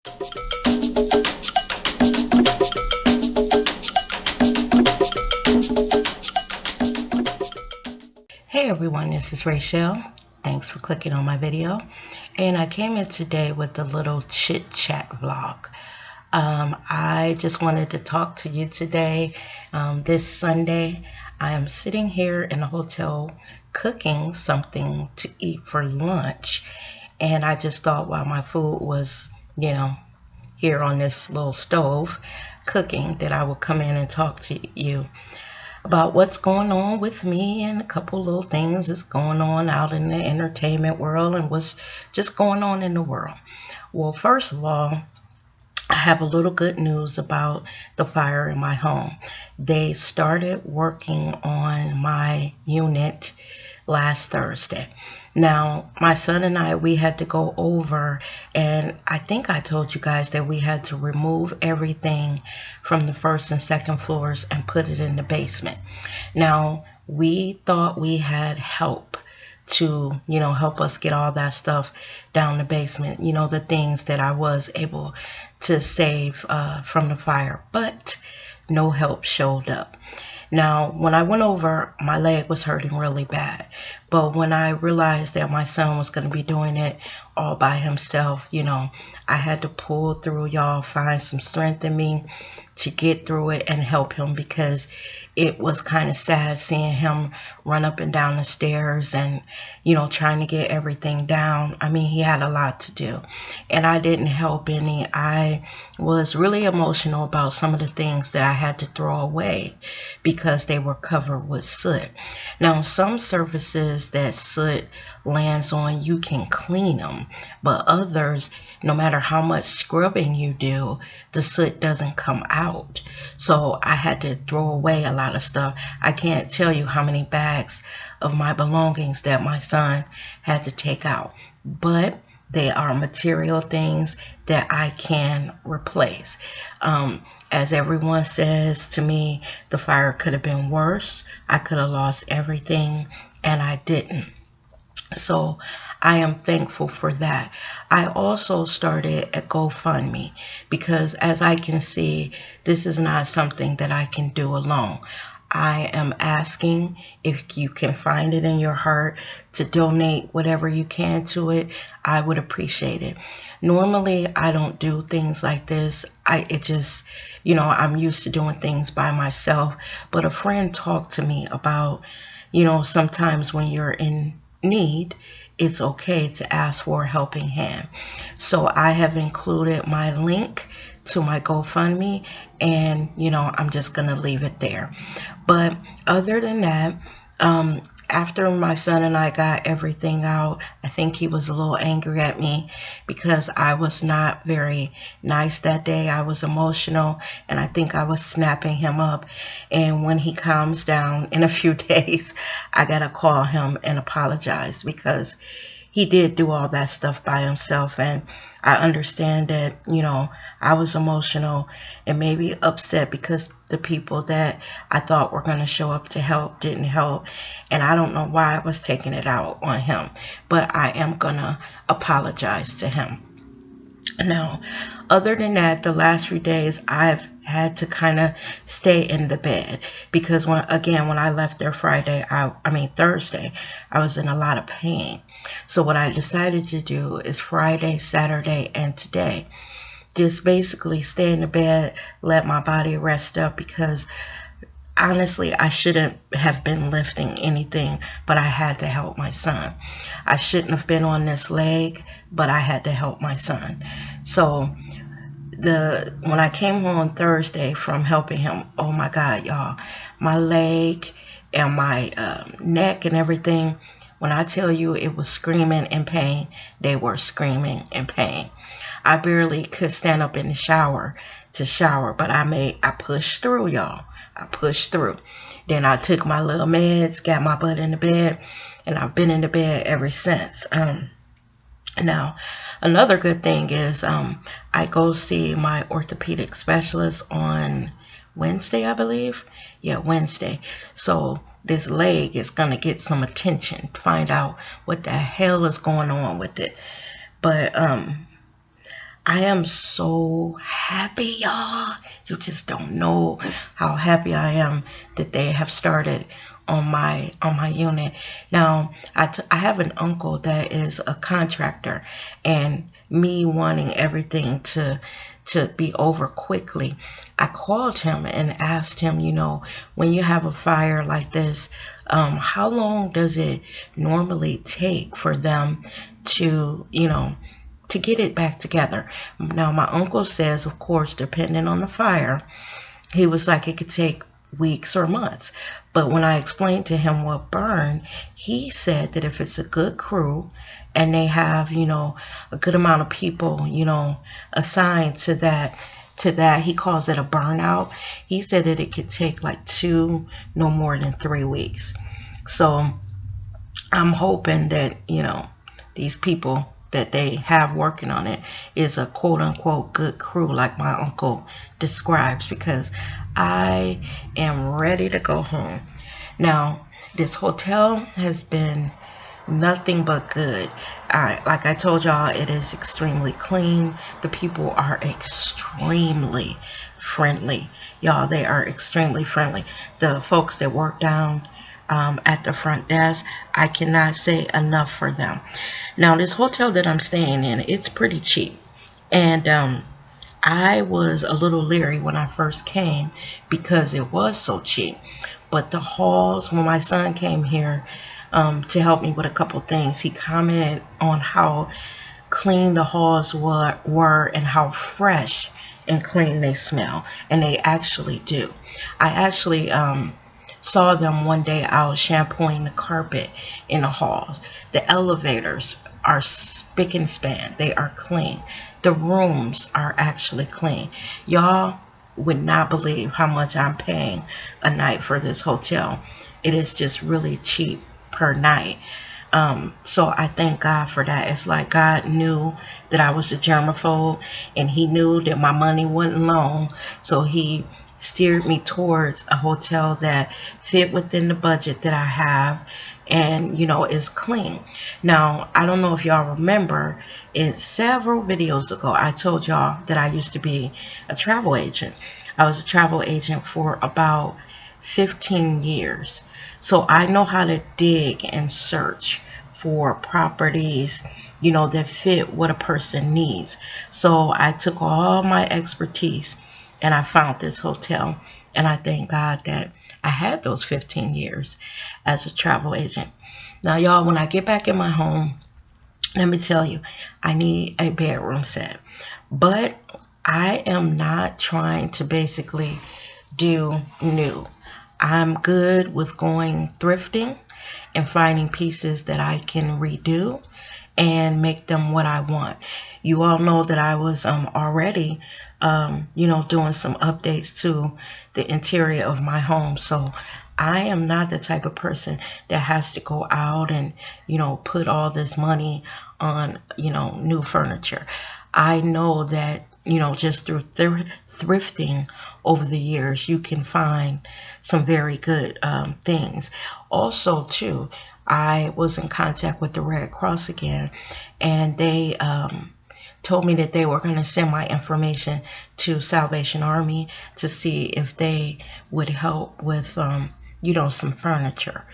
Hey everyone, this is Rachel. Thanks for clicking on my video. And I came in today with a little chit chat vlog. I just wanted to talk to you today. This Sunday, I am sitting here in a hotel cooking something to eat for lunch. And I just thought while my food was, here on this little stove cooking, that I would come in and talk to you about what's going on with me and a couple little things that's going on out in the entertainment world and what's just going on in the world. Well, first of all, I have a little good news about the fire in my home. They started working on my unit last Thursday. Now, my son and I, we had to go over, and I think I told you guys that we had to remove everything from the first and second floors and put it in the basement. Now, we thought we had help to, help us get all that stuff down the basement, the things that I was able to save from the fire, but no help showed up. Now, when I went over, my leg was hurting really bad. But when I realized that my son was going to be doing it all by himself, I had to pull through, y'all, find some strength in me to get through it and help him, because it was kind of sad seeing him run up and down the stairs and, trying to get everything down. I mean, he had a lot to do, and I didn't help any. I was really emotional about some of the things that I had to throw away because they were covered with soot. Now, some surfaces that soot lands on, you can clean them, but others, no matter how much scrubbing you do, the soot doesn't come out. So I had to throw away a lot of stuff. I can't tell you how many bags of my belongings that my son had to take out, but they are material things that I can replace. As everyone says to me, the fire could have been worse. I could have lost everything, and I didn't. So I am thankful for that. I also started a GoFundMe because, as I can see, this is not something that I can do alone. I am asking if you can find it in your heart to donate whatever you can to it. I would appreciate it. Normally, I don't do things like this. I'm used to doing things by myself. But a friend talked to me about, sometimes when you're in need, it's okay to ask for a helping hand. So I have included my link to my GoFundMe, and I'm just gonna leave it there. But other than that, after my son and I got everything out, I think he was a little angry at me because I was not very nice that day. I was emotional, and I think I was snapping him up. And when he calms down in a few days, I gotta call him and apologize, because he did do all that stuff by himself. And I understand that, I was emotional and maybe upset because the people that I thought were going to show up to help didn't help. And I don't know why I was taking it out on him, but I am going to apologize to him. Now, other than that, the last few days I've had to kind of stay in the bed because when I left there Thursday, I was in a lot of pain. So what I decided to do is Friday, Saturday, and today, just basically stay in the bed, let my body rest up, because honestly, I shouldn't have been lifting anything, but I had to help my son. I shouldn't have been on this leg, but I had to help my son. So when I came home on Thursday from helping him, oh my God, y'all, my leg and my neck and everything, when I tell you it was screaming in pain, they were screaming in pain. I barely could stand up in the shower to shower, but I pushed through, y'all. I pushed through. Then I took my little meds, got my butt in the bed, and I've been in the bed ever since. Now, another good thing is I go see my orthopedic specialist on Wednesday, I believe. Yeah, Wednesday. So this leg is going to get some attention, find out what the hell is going on with it. But I am so happy, y'all. You just don't know how happy I am that they have started on my unit. Now, I have an uncle that is a contractor, and me wanting everything to be over quickly, I called him and asked him, when you have a fire like this, how long does it normally take for them to, to get it back together? Now, my uncle says, of course, depending on the fire, he was like, it could take weeks or months. But when I explained to him what burned, he said that if it's a good crew and they have, a good amount of people, assigned to that, he calls it a burnout. He said that it could take like 2, no more than 3 weeks. So I'm hoping that, these people that they have working on it is a quote unquote good crew like my uncle describes, because I am ready to go home. Now, this hotel has been nothing but good. Like I told y'all, it is extremely clean. The people are extremely friendly. Y'all, they are extremely friendly. The folks that work down at the front desk, I cannot say enough for them. Now, this hotel that I'm staying in, it's pretty cheap. And I was a little leery when I first came because it was so cheap. But the halls, when my son came here to help me with a couple things, he commented on how clean the halls were and how fresh and clean they smell. And they actually do. I actually saw them one day. I was shampooing the carpet in the halls. The elevators are spick and span. They are clean. The rooms are actually clean. Y'all would not believe how much I'm paying a night for this hotel. It is just really cheap per night. So I thank God for that. It's like God knew that I was a germaphobe, and he knew that my money wasn't long. So he steered me towards a hotel that fit within the budget that I have and, is clean. Now, I don't know if y'all remember, in several videos ago, I told y'all that I used to be a travel agent. I was a travel agent for about 15 years. So I know how to dig and search for properties, that fit what a person needs. So I took all my expertise and I found this hotel. And I thank God that I had those 15 years as a travel agent. Now, y'all, when I get back in my home, let me tell you, I need a bedroom set. But I am not trying to basically do new. I'm good with going thrifting and finding pieces that I can redo and make them what I want. You all know that I was already, doing some updates to the interior of my home. So I am not the type of person that has to go out and, put all this money on, new furniture. I know that, just through thrifting over the years, you can find some very good things. Also, too, I was in contact with the Red Cross again, and they told me that they were going to send my information to Salvation Army to see if they would help with, some furniture.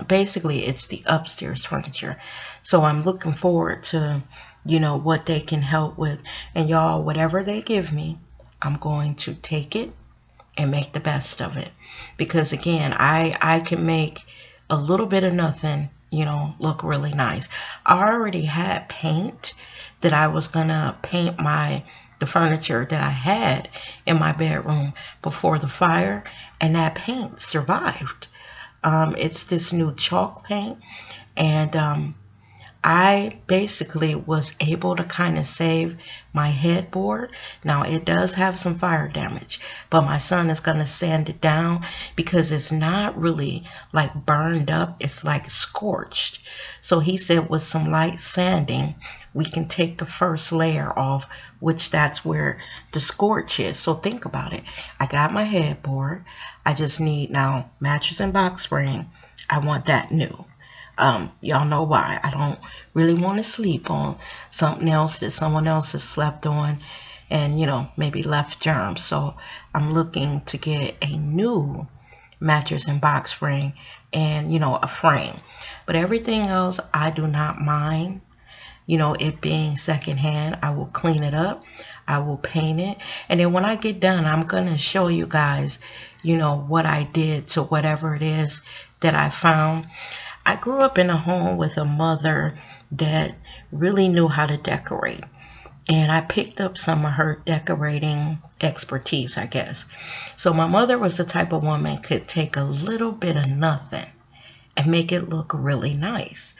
Basically, it's the upstairs furniture. So I'm looking forward to, what they can help with. And y'all, whatever they give me, I'm going to take it and make the best of it. Because again, I can make a little bit of nothing, look really nice. I already had paint that I was gonna paint the furniture that I had in my bedroom before the fire, and that paint survived. It's this new chalk paint, and I basically was able to kind of save my headboard. Now, it does have some fire damage, but my son is going to sand it down because it's not really like burned up. It's like scorched. So he said with some light sanding, we can take the first layer off, which that's where the scorch is. So think about it. I got my headboard. I just need now mattress and box spring. I want that new. Y'all know why. I don't really want to sleep on something else that someone else has slept on and, maybe left germs. So I'm looking to get a new mattress and box spring and, a frame. But everything else, I do not mind. It being secondhand. I will clean it up. I will paint it. And then when I get done, I'm going to show you guys, what I did to whatever it is that I found. I grew up in a home with a mother that really knew how to decorate. And I picked up some of her decorating expertise, I guess. So my mother was the type of woman could take a little bit of nothing and make it look really nice.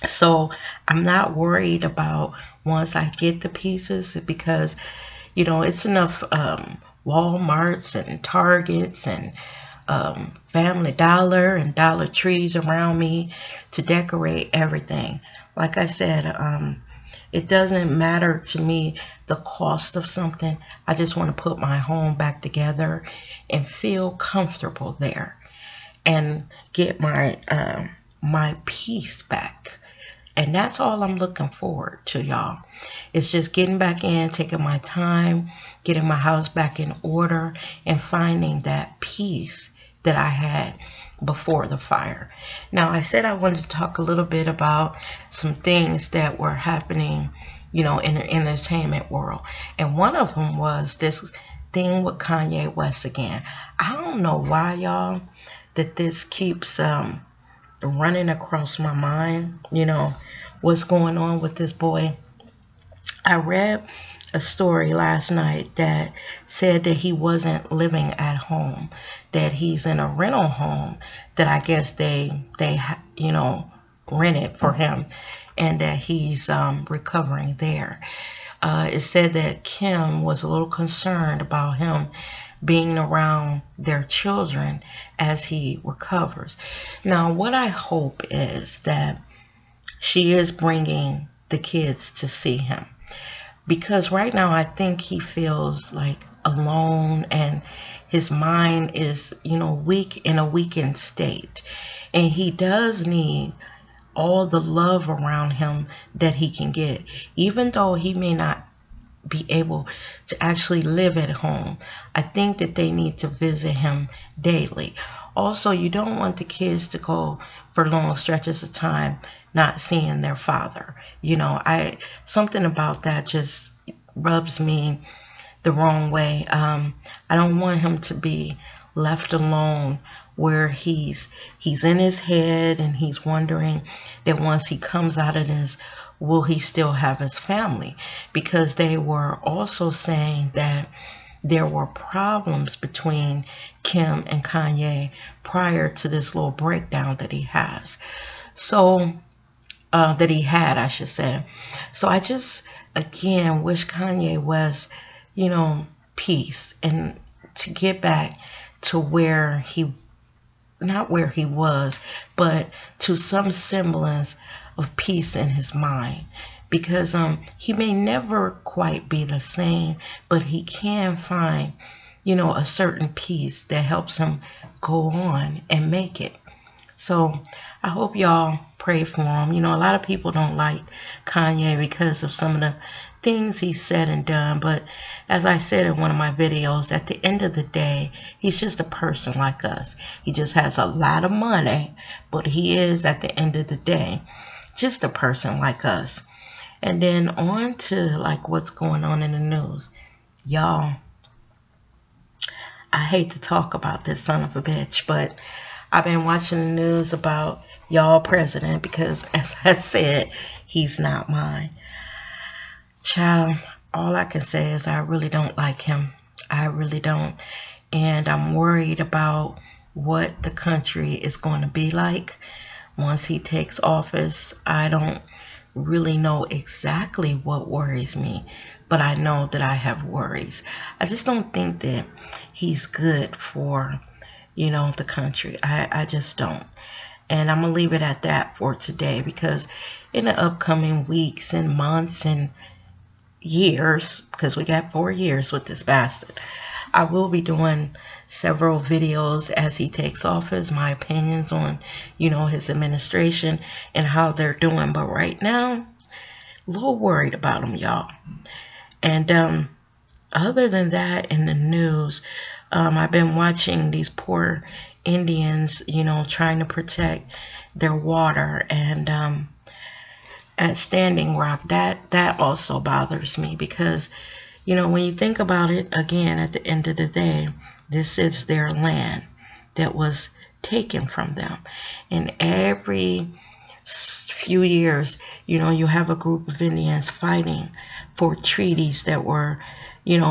So I'm not worried about once I get the pieces because, it's enough Walmarts and Targets and Family Dollar and Dollar Trees around me to decorate everything. Like I said, it doesn't matter to me the cost of something. I just want to put my home back together and feel comfortable there and get my peace back. And that's all I'm looking forward to, y'all. It's just getting back in, taking my time, getting my house back in order, and finding that peace that I had before the fire. Now, I said I wanted to talk a little bit about some things that were happening, in the entertainment world. And one of them was this thing with Kanye West again. I don't know why, y'all, that this keeps running across my mind, what's going on with this boy. I read a story last night that said that he wasn't living at home, that he's in a rental home that I guess they rented for him, and that he's recovering there. It said that Kim was a little concerned about him being around their children as he recovers. Now, what I hope is that she is bringing the kids to see him, because right now I think he feels like alone and his mind is, weak, in a weakened state, and he does need all the love around him that he can get, even though he may not be able to actually live at home. I think that they need to visit him daily. Also, you don't want the kids to go for long stretches of time not seeing their father. Something about that just rubs me the wrong way. I don't want him to be left alone where he's in his head and he's wondering that once he comes out of this, will he still have his family? Because they were also saying that there were problems between Kim and Kanye prior to this little breakdown that he has. So, that he had, I should say. So I just, again, wish Kanye West, peace, and to get back to where he, not where he was, but to some semblance of peace in his mind. Because he may never quite be the same, but he can find, a certain peace that helps him go on and make it. So I hope y'all pray for him. A lot of people don't like Kanye because of some of the things he said and done. But as I said in one of my videos, at the end of the day, he's just a person like us. He just has a lot of money, but he is, at the end of the day, just a person like us. And then on to like what's going on in the news. Y'all, I hate to talk about this son of a bitch, but I've been watching the news about y'all president because, as I said, he's not mine. Child, all I can say is I really don't like him. I really don't. And I'm worried about what the country is going to be like once he takes office. I don't really know exactly what worries me, but I know that I have worries. I just don't think that he's good for the country. I just don't. And I'm going to leave it at that for today, because in the upcoming weeks and months and years, because we got 4 years with this bastard, I will be doing several videos as he takes office, my opinions on, his administration and how they're doing. But right now, a little worried about him, y'all. And other than that, in the news, I've been watching these poor Indians, trying to protect their water, and at Standing Rock, that also bothers me because, when you think about it, again, at the end of the day, this is their land that was taken from them. And every few years, you have a group of Indians fighting for treaties that were,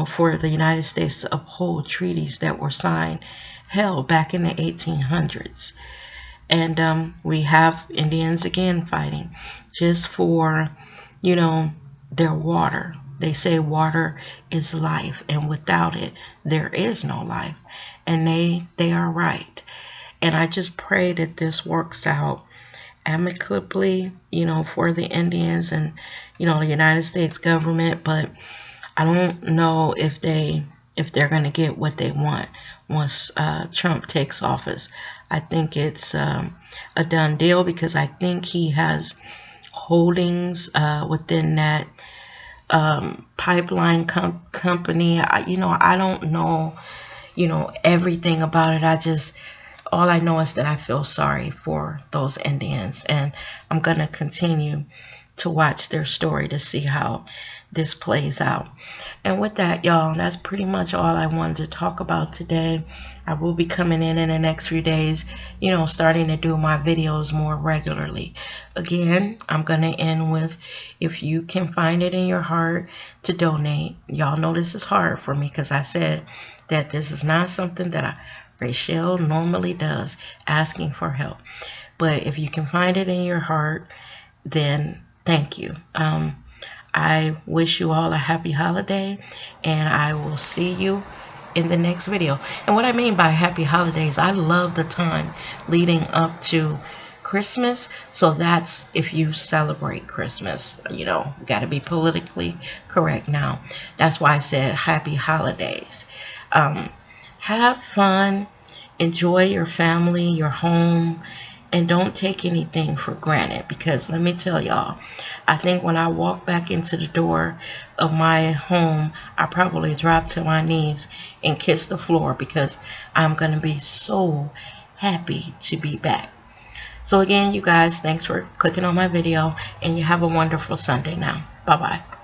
for the United States to uphold treaties that were signed, hell, back in the 1800s. And we have Indians again fighting just for, their water. They say water is life, and without it, there is no life. And they are right. And I just pray that this works out amicably, for the Indians and, the United States government. But I don't know if they're going to get what they want once Trump takes office. I think it's a done deal because I think he has holdings within that pipeline company. I don't know, everything about it. All I know is that I feel sorry for those Indians, and I'm going to continue to watch their story to see how this plays out. And with that, y'all, that's pretty much all I wanted to talk about today. I will be coming in the next few days, starting to do my videos more regularly. Again, I'm going to end with, if you can find it in your heart to donate. Y'all know this is hard for me because I said that this is not something that Rachel normally does, asking for help. But if you can find it in your heart, then thank you. I wish you all a happy holiday, and I will see you in the next video. And what I mean by happy holidays, I love the time leading up to Christmas. So that's if you celebrate Christmas, got to be politically correct now. That's why I said happy holidays. Have fun, enjoy your family, your home, and don't take anything for granted, because let me tell y'all, I think when I walk back into the door of my home, I probably drop to my knees and kiss the floor because I'm going to be so happy to be back. So again, you guys, thanks for clicking on my video, and you have a wonderful Sunday now. Bye-bye.